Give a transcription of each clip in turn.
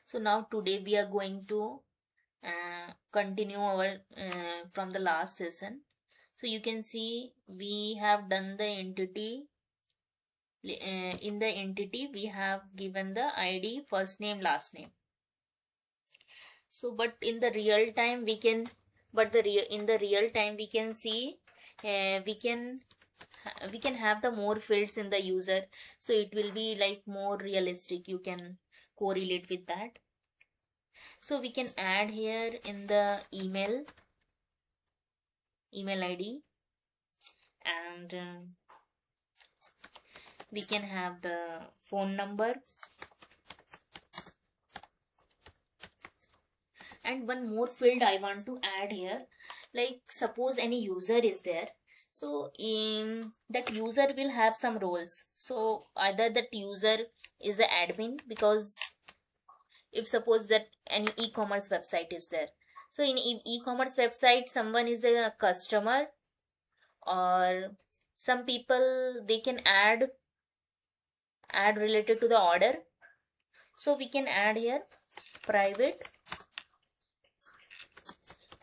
So now today we are going to continue our from the last session. So you can see we have done the entity. In the entity we have given the ID, first name, last name. So but in the real time we can, in the real time we can see we can have the more fields in the user, so it will be like more realistic. You can correlate with that. So we can add here in the email ID, and we can have the phone number. And one more field I want to add here, like suppose any user is there, so in that user will have some roles. So either that user is the admin, because if suppose that any e-commerce website is there, so in e-commerce website someone is a customer, or some people they can add related to the order. So we can add here private,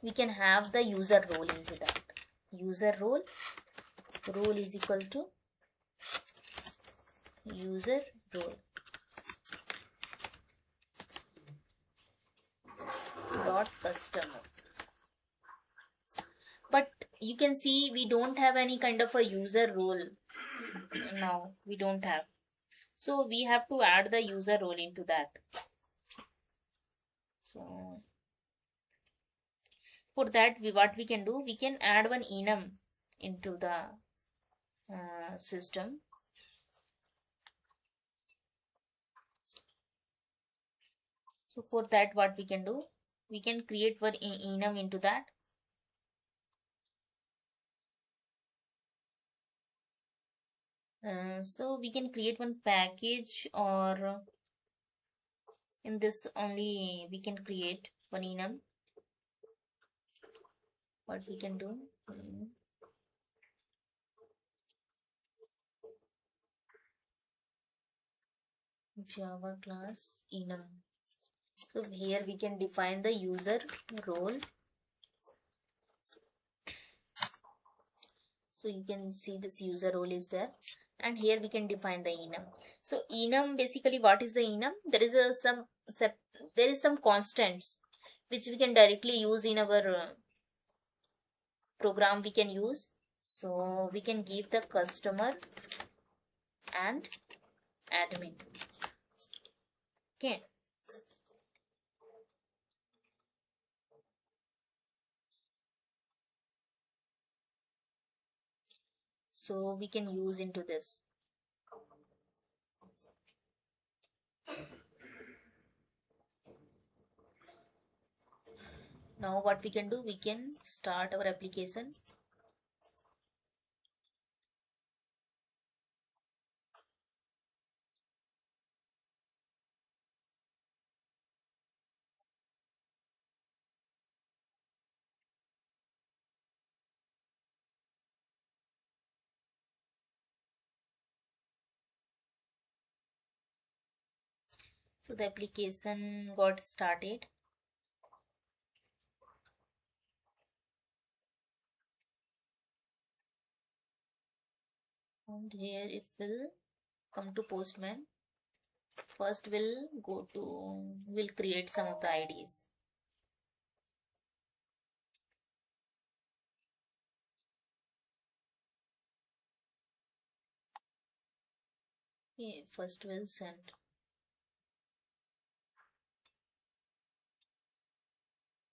we can have the user role into that. User role is equal to user role dot customer. But you can see we don't have any kind of a user role now. We don't have. So we have to add the user role into that. So for that, what we can do, we can add one enum into the system. So for that, what we can do, we can create one enum into that. So we can create one package, or in this only we can create one enum. What we can do, Java class enum. So here we can define the user role. So you can see this user role is there, and here we can define the enum. So enum, basically what is the enum? There is some constants which we can directly use in our program. We can use, so we can give the customer and admin. Okay. So we can use into this. Now what we can do, we can start our application. So the application got started. And here it will come to Postman. First we'll create some of the IDs. Okay, first we'll send.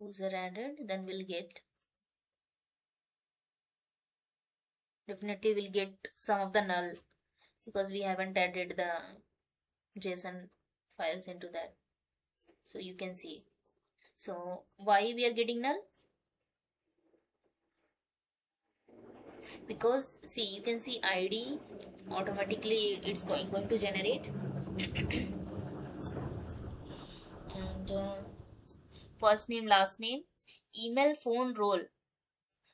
User added, then we'll get. Definitely we'll get some of the null, because we haven't added the JSON files into that. So you can see. So why we are getting null? Because see, you can see ID automatically it's going to generate. And first name, last name, email, phone, role,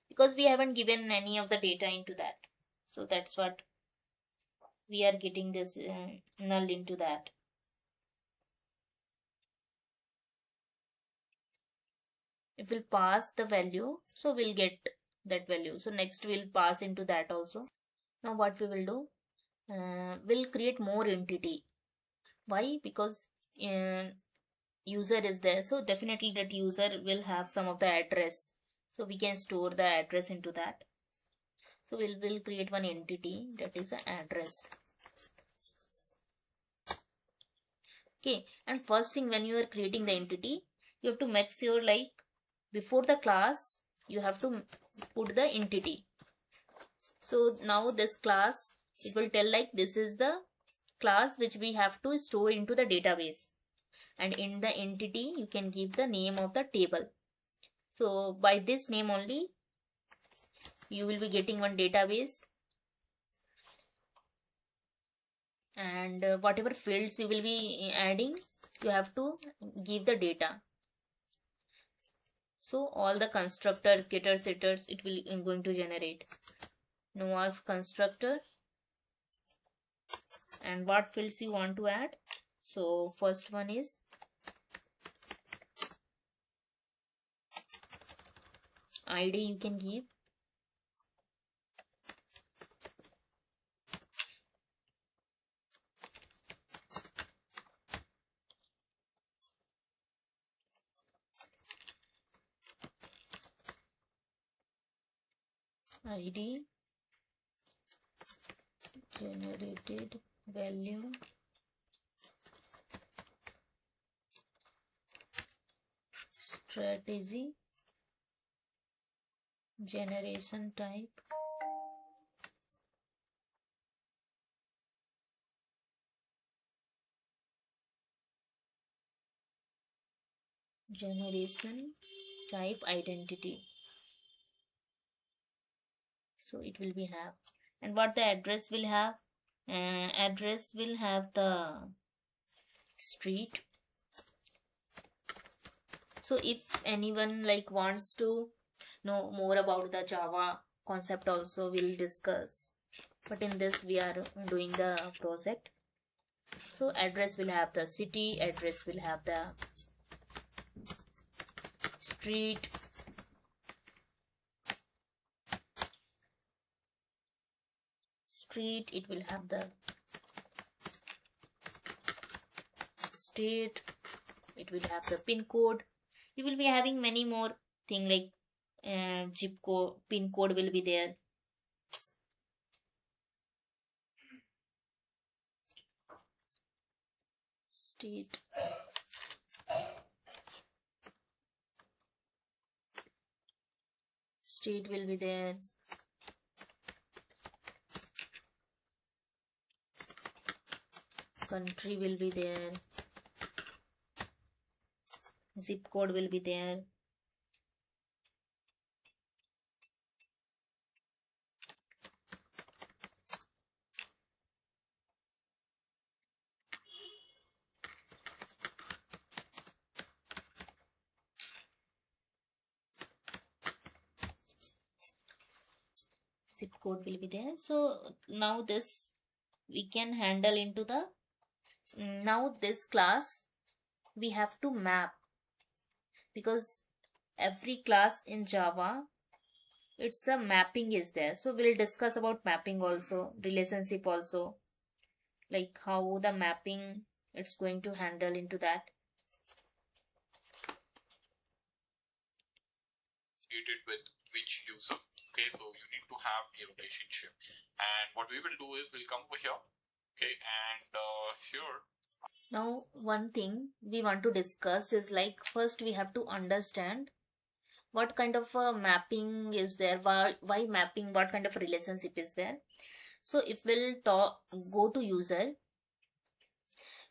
because we haven't given any of the data into that. So that's what we are getting this null into that. if we'll pass the value, so we'll get that value. So next we'll pass into that also. Now what we will do, we'll create more entity. Why? Because user is there, so definitely that user will have some of the address, so we can store the address into that. So we'll create one entity that is an address. Okay, and first thing, when you are creating the entity, you have to make sure, like, before the class you have to put the entity. So now this class, it will tell like this is the class which we have to store into the database, and in the entity you can give the name of the table. So by this name only you will be getting one database, and whatever fields you will be adding, you have to give the data. So all the constructors, getters, setters, it will going to generate. No ask constructor, and what fields you want to add. So first one is ID, you can give. ID generated value, strategy, generation type, generation type, identity. So it will be have, and what the address will have, address will have the street. So if anyone like wants to know more about the Java concept also, we'll discuss, but in this we are doing the project. So address will have the city, address will have the street, it will have the state, it will have the pin code. You will be having many more thing like zip code, pin code will be there. State, will be there. Country will be there. Zip code will be there. Zip code will be there. So now this we can handle into the, now this class we have to map, because every class in Java, it's a mapping is there. So we'll discuss about mapping also, relationship also, like how the mapping it's going to handle into that. With which user. Okay, so you need to have a relationship, and what we will do is we'll come over here. Okay, and here now one thing we want to discuss is like, first we have to understand what kind of a mapping is there, why mapping, what kind of a relationship is there. So if we'll go to user,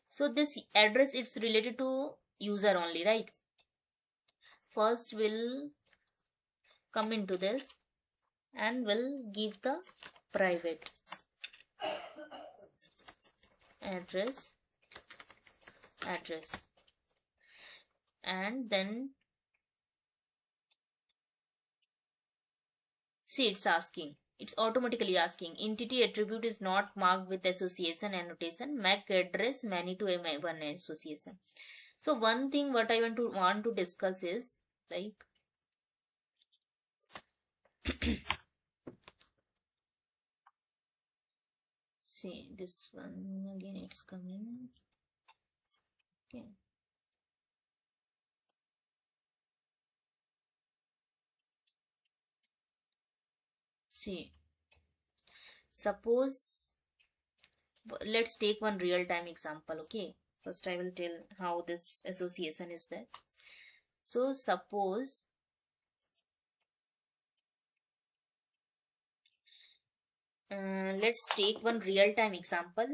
so this address, it's related to user only, right? First we'll come into this and we'll give the private address, and then see, it's automatically asking entity attribute is not marked with association annotation, MAC address many to one association. So one thing what I want to discuss is like, See this one again, it's coming. Okay. See, suppose let's take one real-time example. Okay, first I will tell how this association is there. So suppose let's take one real-time example.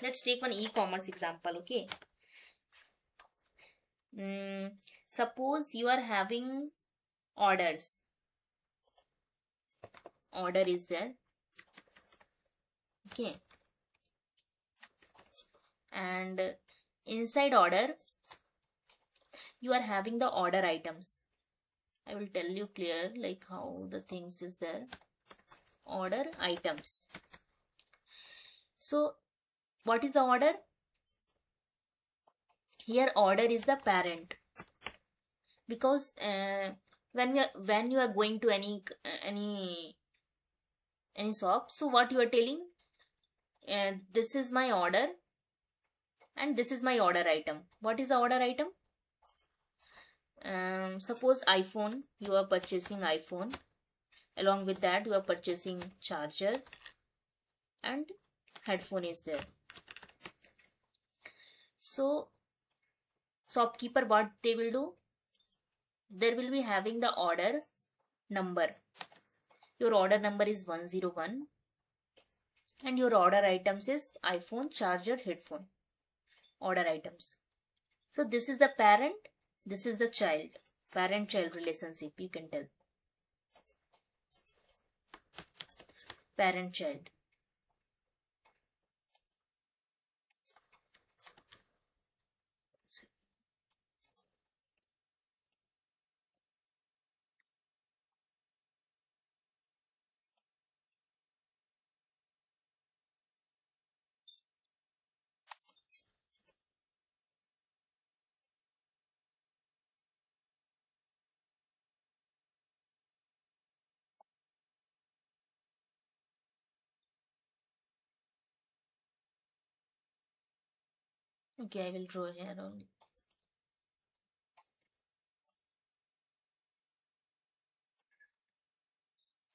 Let's take one e-commerce example. Okay. Suppose you are having orders. Order is there. Okay. And inside order, you are having the order items. I will tell you clear like how the things is there. Order items. So what is the order? Here order is the parent, because when you are going to any shop, so what you are telling, this is my order and this is my order item. What is the order item? Suppose iPhone, you are purchasing iPhone. Along with that, you are purchasing charger and headphone is there. So shopkeeper, what they will do? There will be having the order number. Your order number is 101 and your order items is iPhone, charger, headphone. Order items. So this is the parent, this is the child. Parent-child relationship, you can tell. Parent-child. Okay, I will draw here only.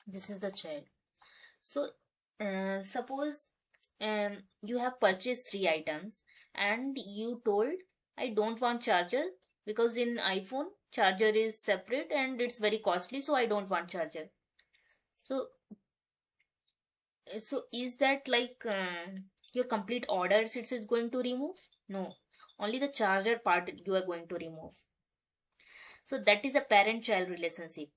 This is the child. So suppose you have purchased 3 items and you told, I don't want charger because in iPhone charger is separate and it's very costly, so I don't want charger. So is that like your complete orders it is going to remove? No, only the charger part you are going to remove. So that is a parent-child relationship.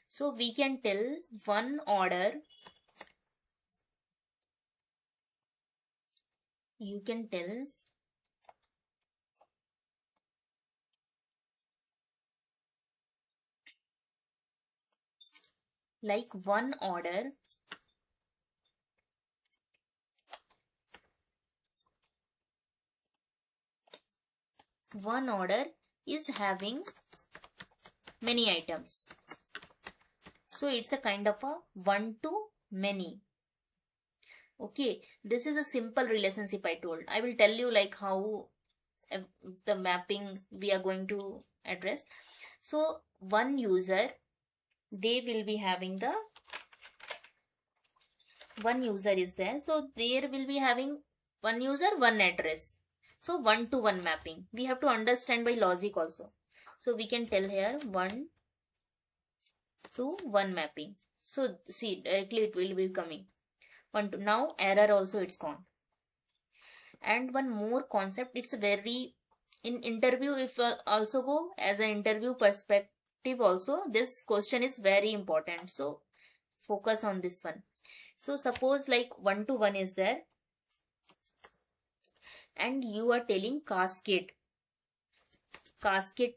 So we can tell one order, you can tell like one order is having many items. So it's a kind of a one to many. Okay, this is a simple relationship I told. I will tell you like how the mapping we are going to address. So one user, they will be having the one user is there. So there will be having one user, one address. So one to one mapping. We have to understand by logic also. So we can tell here 1 to 1 mapping. So see, directly it will be coming. 1 to, now error also it's gone. And one more concept, it's very, in interview if also go as an interview perspective also, this question is very important. So focus on this one. So suppose like 1 to 1 is there and you are telling cascade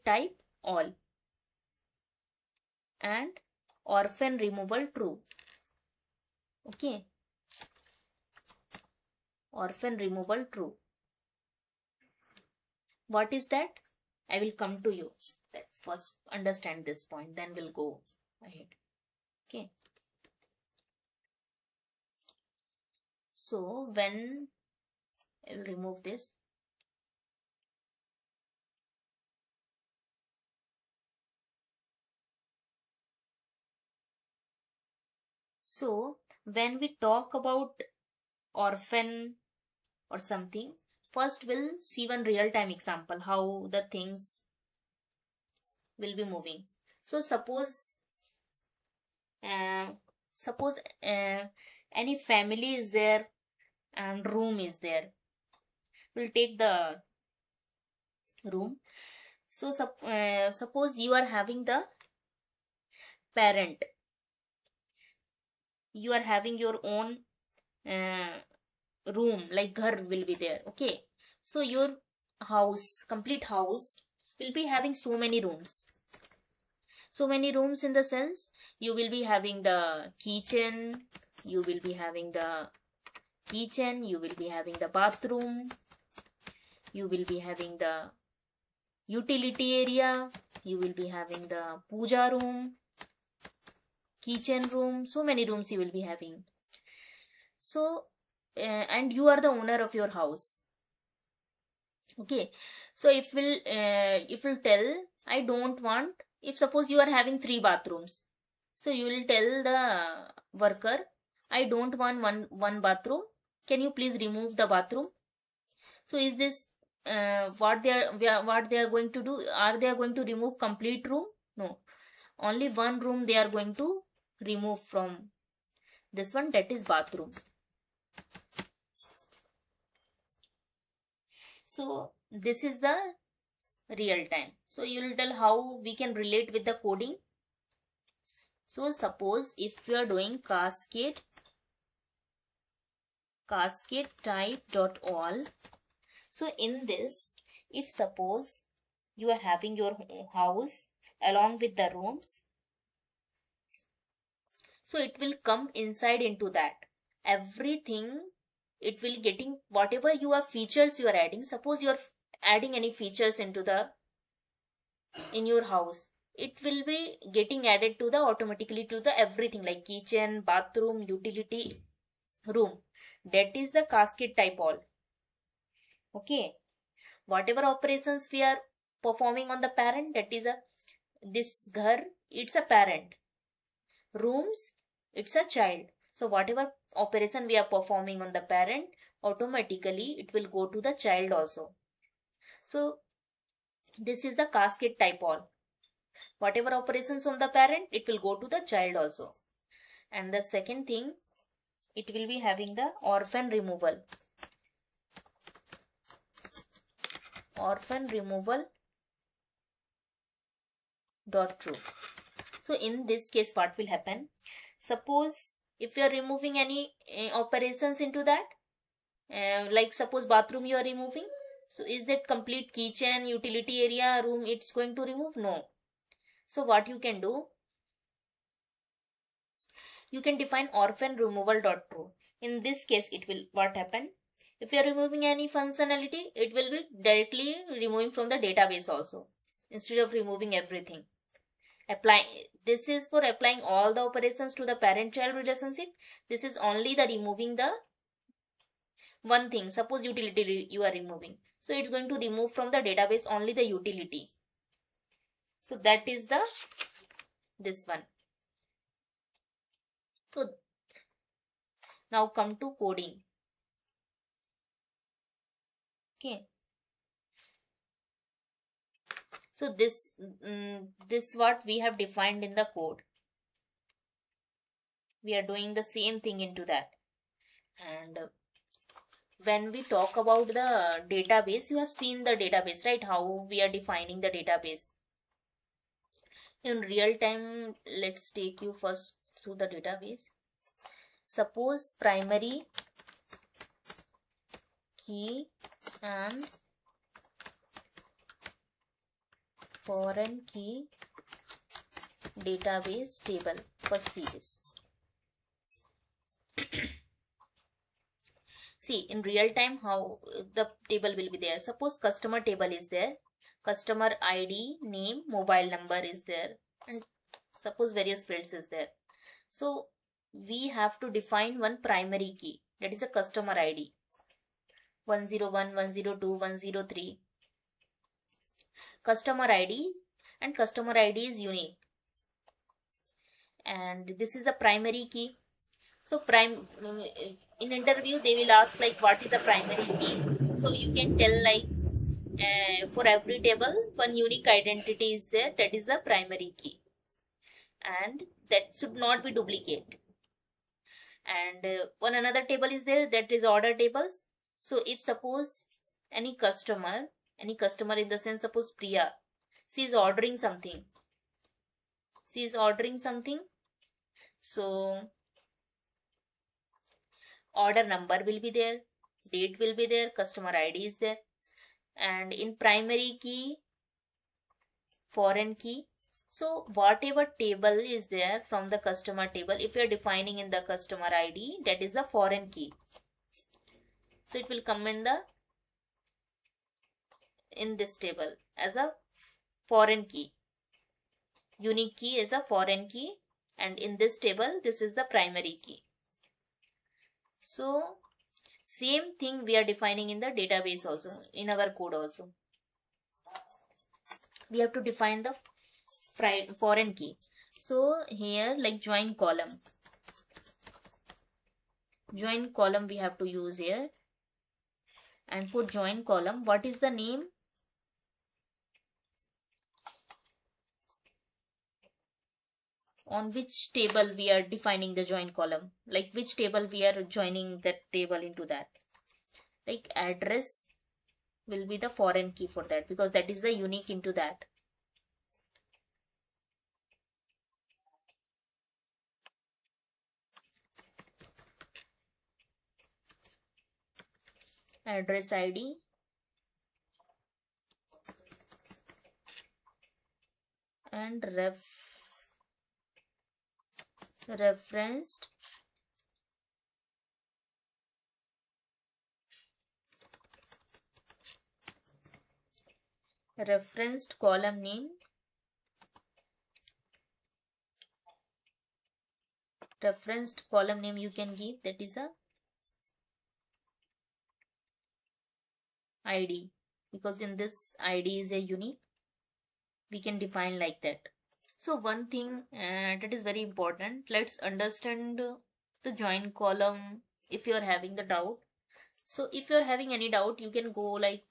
type all and orphan removal true. Okay, orphan removal true. What is that? I will come to you. That first understand this point, then we'll go ahead. Okay. So when I'll remove this. So when we talk about orphan or something, first we'll see one real-time example how the things will be moving. So uh, suppose any family is there and room is there. We'll take the room. So suppose you are having the parent, you are having your own room, like ghar will be there. Okay, so your house, complete house, will be having so many rooms. So many rooms in the sense, you will be having the kitchen, you will be having the you will be having the bathroom, you will be having the utility area, you will be having the puja room, kitchen room, so many rooms you will be having. So and you are the owner of your house. Okay, so if we'll tell, I don't want, if suppose you are having 3 bathrooms, so you will tell the worker, I don't want one bathroom, can you please remove the bathroom? So is this what they are going to do? Are they going to remove complete room? No, only one room they are going to remove from this one, that is bathroom. So this is the real time. So you will tell how we can relate with the coding. So suppose if you are doing cascade type dot all. So in this, if suppose you are having your house along with the rooms, so it will come inside into that. Everything, it will getting whatever your features you are adding. Suppose you are adding any features into the in your house, it will be getting added to the automatically to the everything like kitchen, bathroom, utility room. That is the cascade type all. Okay, whatever operations we are performing on the parent, that is this ghar, it's a parent. Rooms, it's a child. So whatever operation we are performing on the parent, automatically it will go to the child also. So this is the cascade type all. Whatever operations on the parent, it will go to the child also. And the second thing, it will be having the orphan removal. Orphan removal dot true. So in this case, what will happen? Suppose if you are removing any operations into that, like suppose bathroom you are removing, so is that complete kitchen, utility area, room it's going to remove? No. So what you can do, you can define orphan removal dot true. In this case, it will what happen? If you are removing any functionality, it will be directly removing from the database also, instead of removing everything. This is for applying all the operations to the parent-child relationship. This is only the removing the one thing. Suppose utility you are removing, so it's going to remove from the database only the utility. So that is the this one. So now come to coding. Okay. So this what we have defined in the code. We are doing the same thing into that. And when we talk about the database, you have seen the database, right? How we are defining the database. In real time, let's take you first through the database. Suppose primary key and foreign key database table first series. See, in real time how the table will be there. Suppose customer table is there, customer ID, name, mobile number is there, and suppose various fields is there. So we have to define one primary key, that is a customer ID. 101, 102, 103. Customer ID, and customer ID is unique. And this is the primary key. So in interview they will ask like what is a primary key. So you can tell like for every table one unique identity is there, that is the primary key, and that should not be duplicate. And one another table is there, that is order tables. So if suppose any customer in the sense, suppose Priya, she is ordering something, so order number will be there, date will be there, customer ID is there. And in primary key, foreign key, so whatever table is there from the customer table, if you are defining in the customer ID, that is the foreign key. So it will come in this table as a foreign key. Unique key is a foreign key, and in this table this is the primary key. So same thing we are defining in the database also, in our code also. We have to define the foreign key. So here like join column we have to use here. And for join column, what is the name? On which table we are defining the join column, like which table we are joining that table into that. Like address will be the foreign key for that, because that is the unique into that. Address ID, and referenced column name, you can give, that is a ID, because in this ID is a unique, we can define like that. So one thing that is very important, let's understand the join column if you are having the doubt. So if you are having any doubt, you can go like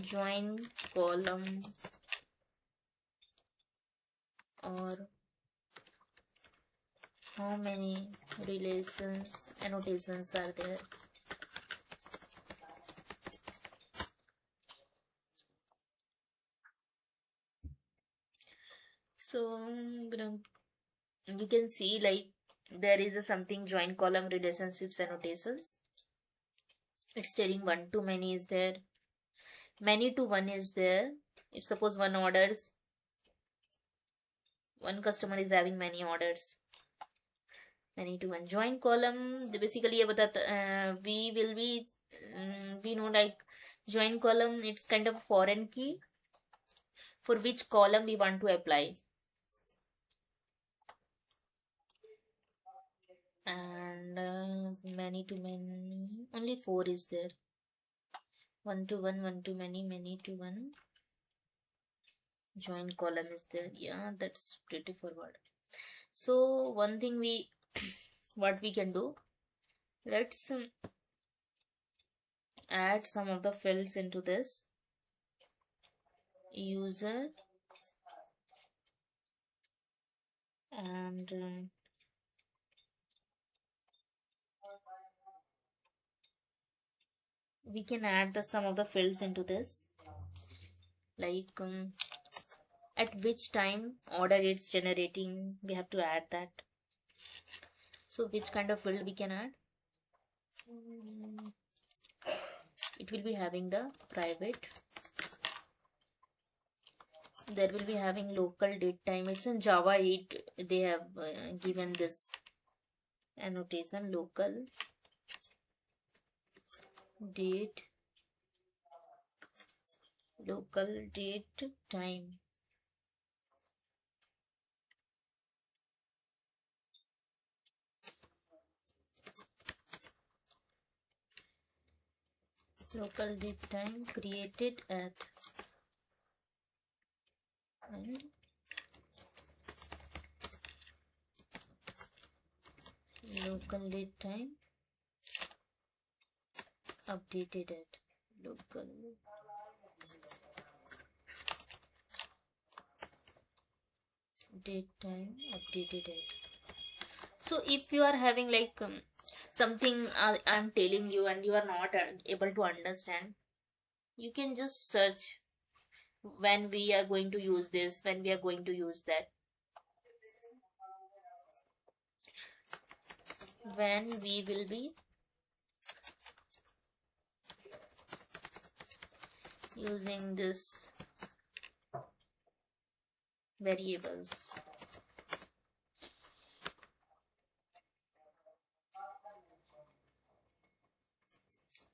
join column or how many relations annotations are there. So you can see like there is a something join column relationships annotations. It's telling one to many is there, many to one is there. If suppose one customer is having many orders, many to one. Join column basically we know like join column, it's kind of a foreign key for which column we want to apply. And many to many, only 4 is there. One to one, one to many, many to one. Join column is there. Yeah, that's pretty forward. So one thing what we can do, let's add some of the fields into this. User and we can add some of the fields into this, like at which time order it's generating, we have to add that. So which kind of field we can add? It will be having the private, there will be having local date time. It's in Java 8 they have given this annotation, local date time. local date time created at and local date time updated at local date time updated at. So if you are having like something I'm telling you and you are not able to understand, you can just search when we are going to use this, when we are going to use that, when we will be using this variables.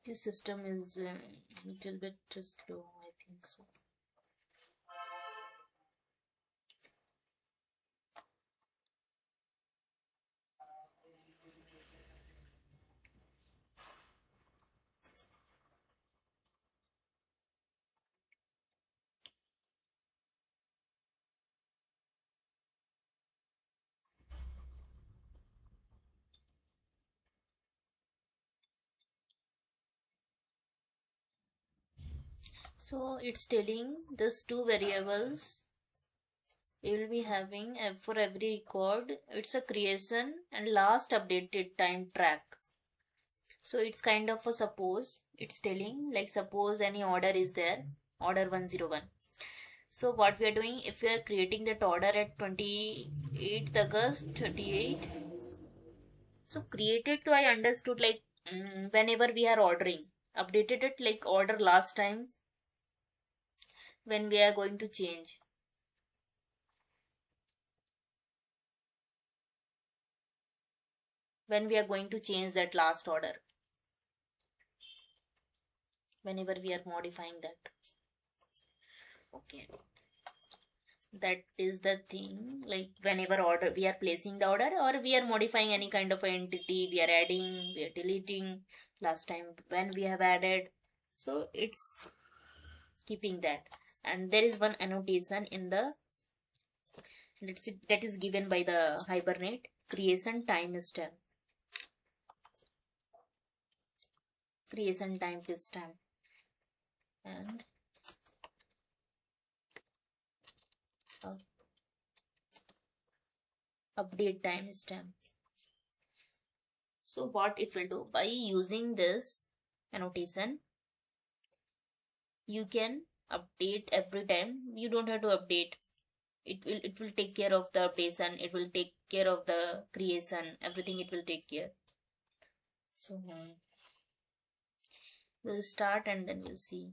This system is a little bit slow, I think so. So it's telling these two variables we will be having for every record. It's a creation and last updated time track. So it's kind of a suppose. It's telling like suppose any order is there, order 101. So what we are doing, if we are creating that order at 28th August 38, so created, so I understood like whenever we are ordering, updated it like order last time when we are going to change. When we are going to change that last order. Whenever we are modifying that. Okay. That is the thing, like whenever order we are placing the order or we are modifying any kind of entity, we are adding, we are deleting, last time when we have added. So it's keeping that. And there is one annotation in the that is given by the Hibernate, creation timestamp. Creation timestamp and update timestamp. So what it will do, by using this annotation, you can update every time. You don't have to update. It will take care of the updation. It will take care of the creation. Everything it will take care. So we'll start and then we'll see.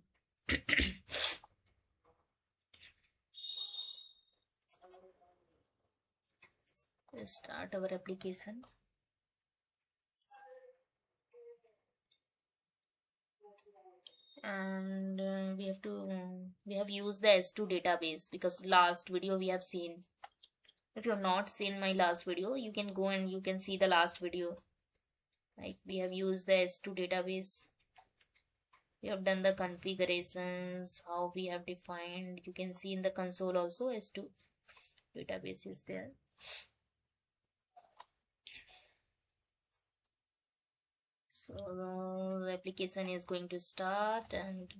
We'll start our application. And we have used the S2 database because last video we have seen. If you have not seen my last video, you can go and you can see the last video. Like we have used the S2 database. We have done the configurations, how we have defined. You can see in the console also S2 database is there. So the application is going to start and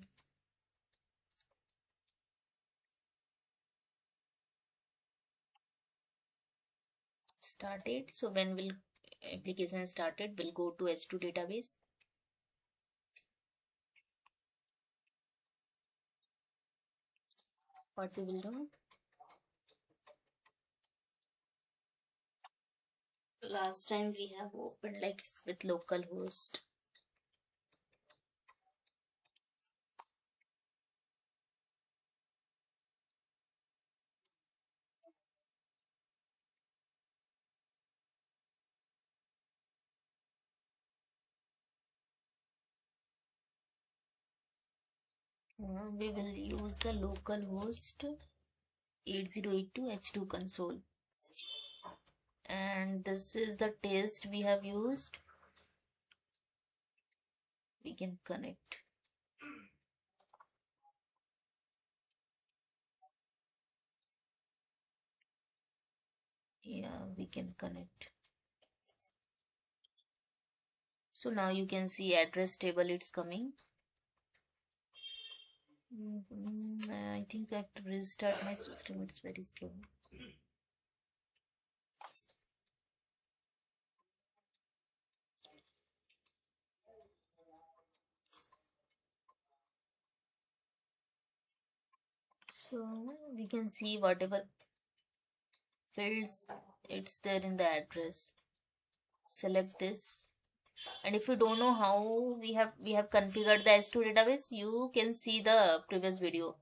started. So when will application started, we'll go to S2 database. What we will do, last time we have opened like with localhost. We will use the localhost 8082 H2 console. And this is the test we have used. We can connect. yeah, we can connect. So now you can see address table, it's coming. I think I have to restart my system, it's very slow. So we can see whatever fields it's there in the address. Select this, and if you don't know how we have configured the S2 database, you can see the previous video.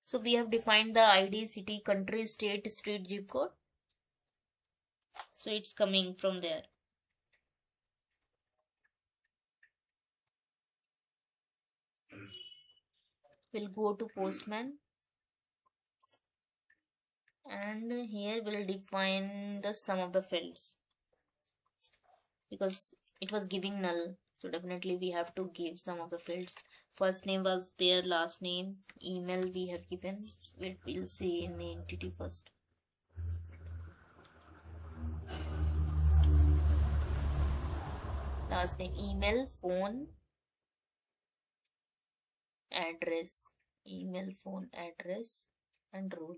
So we have defined the ID, city, country, state, street, zip code. So it's coming from there. We'll go to Postman, and here we'll define the sum of the fields because it was giving null. So definitely we have to give some of the fields. First name was there, last name, email we have given. We'll see in the entity first. Last name, email, phone, address, email, phone, address, and role.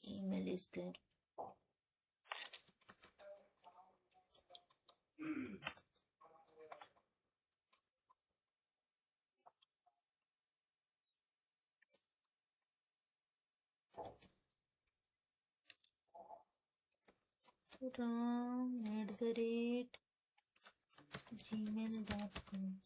Email is there. @gmail.com.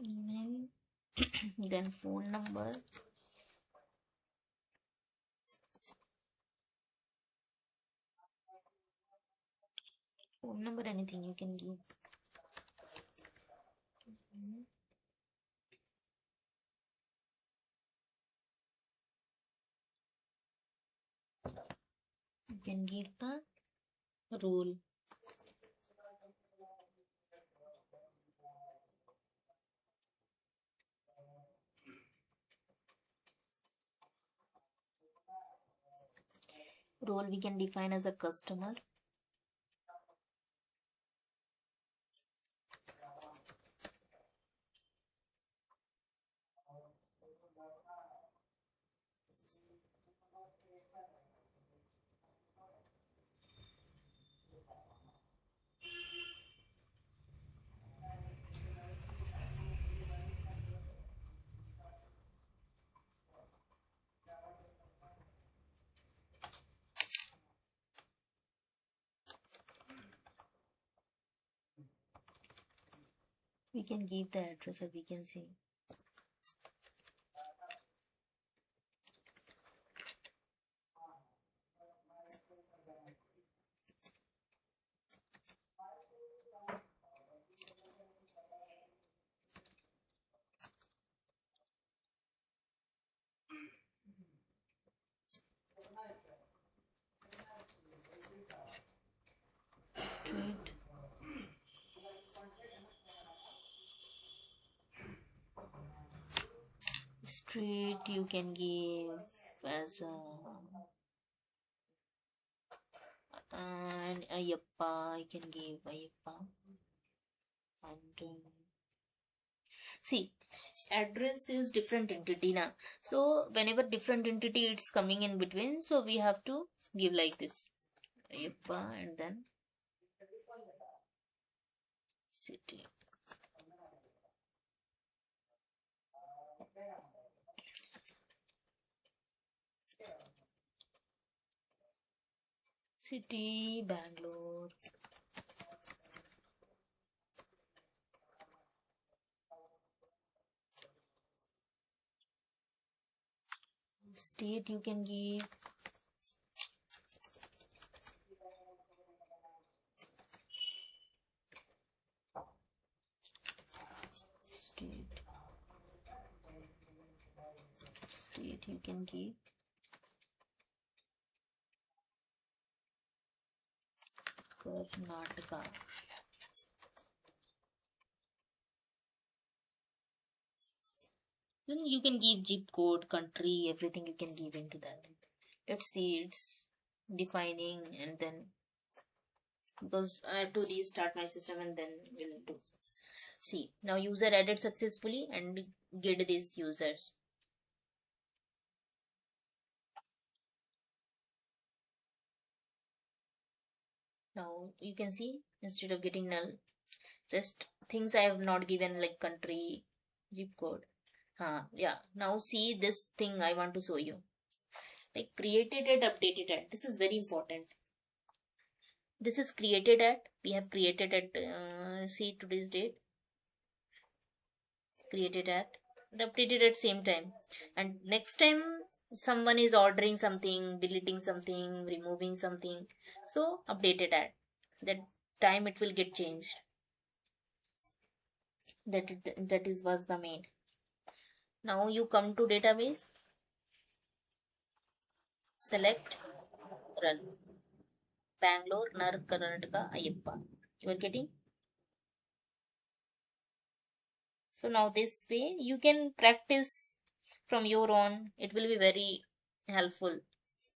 Email. Then phone number. Phone number, anything you can give. You can give the role. Role we can define as a customer. We can give the address or we can see. Street. Street you can give as a and Ayappa, I can give Ayappa. And see, address is different entity now. So whenever different entity it's coming in between, so we have to give like this Ayappa and then city. City, Bangalore. State you can give state. State you can give Karnataka. Then you can give zip code, country, everything you can give into that. Let's see, it's defining, and then because I have to restart my system and then we'll do. See, now user added successfully and get these users. Now you can see instead of getting null, rest things I have not given like country, zip code. Yeah. Now see this thing I want to show you. Like created at, updated at. This is very important. This is created at. We have created at. See today's date. Created at. And updated at same time. And next time someone is ordering something, deleting something, removing something, so updated at. That time it will get changed. That is was the main. Now you come to database, select run. Bangalore, Nar, Karnataka, Ayappa. You are getting? So now this way you can practice from your own. It will be very helpful.